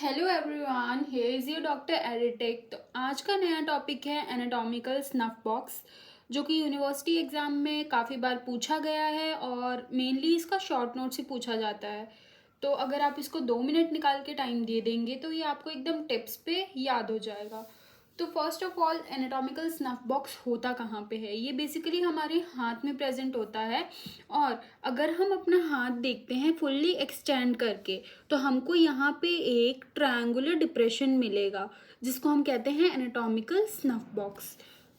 Hello everyone, here is your doctor एरिटेक। तो आज का नया टॉपिक है एनाटॉमिकल स्नफ बॉक्स, जो कि यूनिवर्सिटी एग्ज़ाम में काफ़ी बार पूछा गया है और मेनली इसका शॉर्ट नोट से पूछा जाता है। तो अगर आप इसको 2 मिनट निकाल के टाइम दे देंगे तो ये आपको एकदम टिप्स पे याद हो जाएगा। तो first of all, anatomical snuff box होता कहाँ पे है? ये बेसिकली हमारे हाथ में प्रेजेंट होता है। और अगर हम अपना हाथ देखते हैं फुल्ली एक्सटेंड करके, तो हमको यहाँ पे एक ट्रायंगुलर डिप्रेशन मिलेगा, जिसको हम कहते हैं एनाटॉमिकल स्नफ बॉक्स।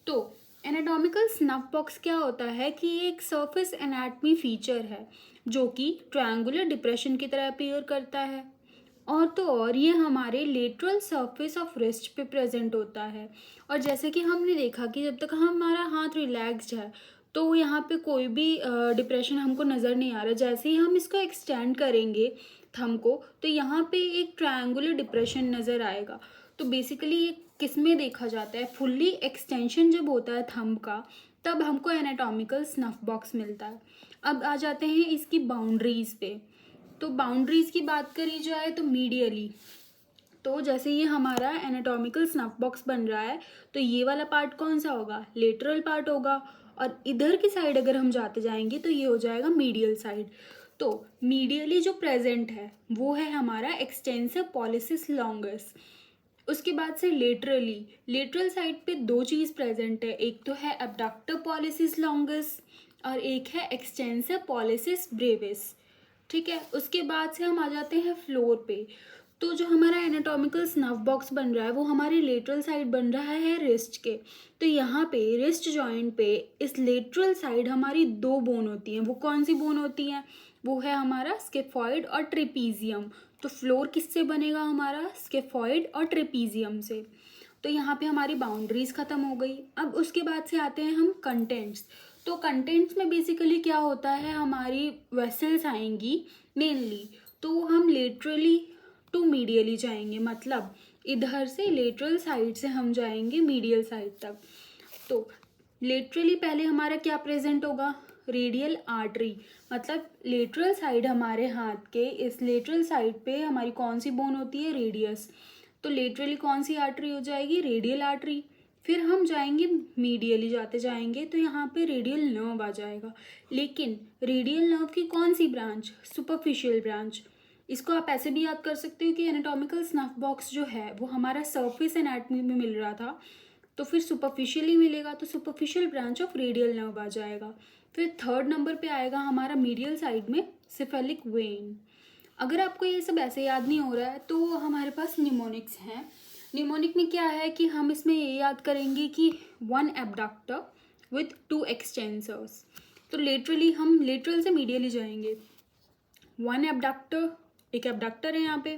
तो एनाटॉमिकल स्नफ बॉक्स क्या होता है कि ये एक सरफेस एनाटमी फीचर है जो कि ट्रायंगुलर डिप्रेशन की तरह अपीयर करता है। और तो और ये हमारे लेटरल सरफेस ऑफ रिस्ट पे प्रेजेंट होता है। और जैसे कि हमने देखा कि जब तक हमारा हाथ रिलैक्स्ड है तो यहाँ पे कोई भी डिप्रेशन हमको नज़र नहीं आ रहा। जैसे ही हम इसको एक्सटेंड करेंगे थंब को, तो यहाँ पे एक ट्रायंगुलर डिप्रेशन नज़र आएगा। तो बेसिकली ये किस में देखा जाता है? फुल्ली एक्सटेंशन जब होता है थंब का, तब हमको एनाटॉमिकल स्नफ बॉक्स मिलता है। अब आ जाते हैं इसकी बाउंड्रीज पे। तो बाउंड्रीज की बात करी जाए तो मीडियली, तो जैसे ये हमारा एनाटॉमिकल स्नफ बॉक्स बन रहा है, तो ये वाला पार्ट कौन सा होगा? लेटरल पार्ट होगा। और इधर की साइड अगर हम जाते जाएंगे तो ये हो जाएगा मीडियल साइड। तो मीडियली जो प्रेजेंट है वो है हमारा एक्सटेंसिव पॉलिसिस लॉन्गस। उसके बाद से लेटरली, लेटरल साइड पे दो चीज़ प्रेजेंट है, एक तो है एब्डक्टर पॉलिसिस लॉन्गस और एक है एक्सटेंसिव पॉलिसिस ब्रेविस। ठीक है, उसके बाद से हम आ जाते हैं फ्लोर पे। तो जो हमारा एनाटॉमिकल स्नफ बॉक्स बन रहा है वो हमारी लेटरल साइड बन रहा है रिस्ट के। तो यहाँ पे रिस्ट जॉइंट पे इस लेटरल साइड हमारी दो बोन होती हैं। वो कौन सी बोन होती हैं? वो है हमारा स्केफॉइड और ट्रेपीजियम। तो फ्लोर किससे बनेगा? हमारा स्केफॉइड और ट्रेपीजियम से। तो यहाँ पे हमारी बाउंड्रीज ख़त्म हो गई। अब उसके बाद से आते हैं हम कंटेंट्स। तो कंटेंट्स में बेसिकली क्या होता है, हमारी वेसल्स आएंगी मेनली। तो हम लेटरली टू मीडियली जाएंगे, मतलब इधर से लेटरल साइड से हम जाएंगे मीडियल साइड तक। तो लेटरली पहले हमारा क्या प्रेजेंट होगा? Radial artery. मतलब लेटरल साइड हमारे हाथ के इस लेटरल साइड पे हमारी कौन सी बोन होती है? रेडियस। तो लेटरली कौन सी आर्टरी हो जाएगी? Radial artery. फिर हम जाएंगे मीडियली, जाते जाएंगे तो यहाँ पे रेडियल नर्व आ जाएगा। लेकिन रेडियल नर्व की कौन सी ब्रांच? Superficial branch. इसको आप ऐसे भी याद कर सकते हो कि एनाटॉमिकल स्नफ बॉक्स जो है वो हमारा सरफेस एनाटमी में मिल रहा था, तो फिर सुपरफिशियली मिलेगा, तो superficial branch of radial nerve आ जाएगा। फिर थर्ड नंबर पे आएगा हमारा मीडियल साइड में सिफेलिक वेन। अगर आपको ये सब ऐसे याद नहीं हो रहा है तो हमारे पास निमोनिक्स हैं। निमोनिक में क्या है कि हम इसमें ये याद करेंगे कि one abductor with to extensors. तो लेटरली हम लेटरल से मीडियली जाएंगे। वन एबडक्टर, एक एबडक्टर है यहाँ पे।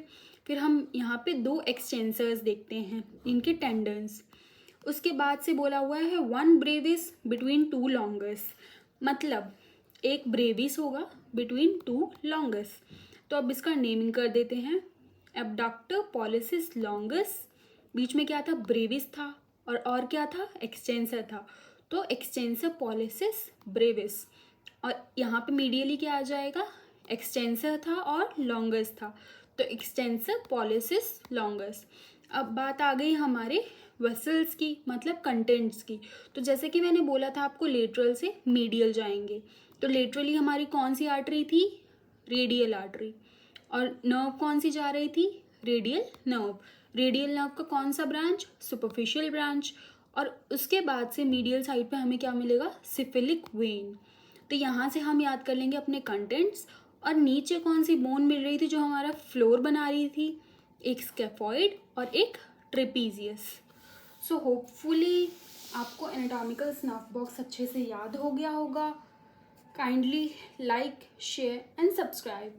फिर हम यहाँ पे दो एक्सटेंसर्स देखते हैं, इनके टेंडन्स। उसके बाद से बोला हुआ है one Brevis between two longus. मतलब एक ब्रेविस होगा बिटवीन टू लॉन्गस। तो अब इसका नेमिंग कर देते हैं, एबडक्टर पॉलिसिस लॉन्गस। बीच में क्या था? ब्रेविस था। और क्या था? एक्सटेंसर था। तो एक्सटेंसर पॉलिसिस ब्रेविस। और यहाँ पे मीडियली क्या आ जाएगा? एक्सटेंसर था और लॉन्गस था, तो एक्सटेंसर पॉलिसिस लॉन्गस। अब बात आ गई हमारे वेसल्स की, मतलब कंटेंट्स की। तो जैसे कि मैंने बोला था आपको, लेटरल से मीडियल जाएंगे। तो लेटरली हमारी कौन सी आर्टरी थी? Radial artery. और नर्व कौन सी जा रही थी? Radial nerve. रेडियल नर्व का कौन सा ब्रांच? Superficial branch. और उसके बाद से मीडियल साइड पे हमें क्या मिलेगा? सिफिलिक वेन। तो यहाँ से हम याद कर लेंगे अपने कंटेंट्स। और नीचे कौन सी बोन मिल रही थी जो हमारा फ्लोर बना रही थी? एक स्केफॉइड और एक ट्रेपीजियस। सो होपफुली आपको एनाटॉमिकल स्नफ बॉक्स अच्छे से याद हो गया होगा। Kindly like, share and subscribe.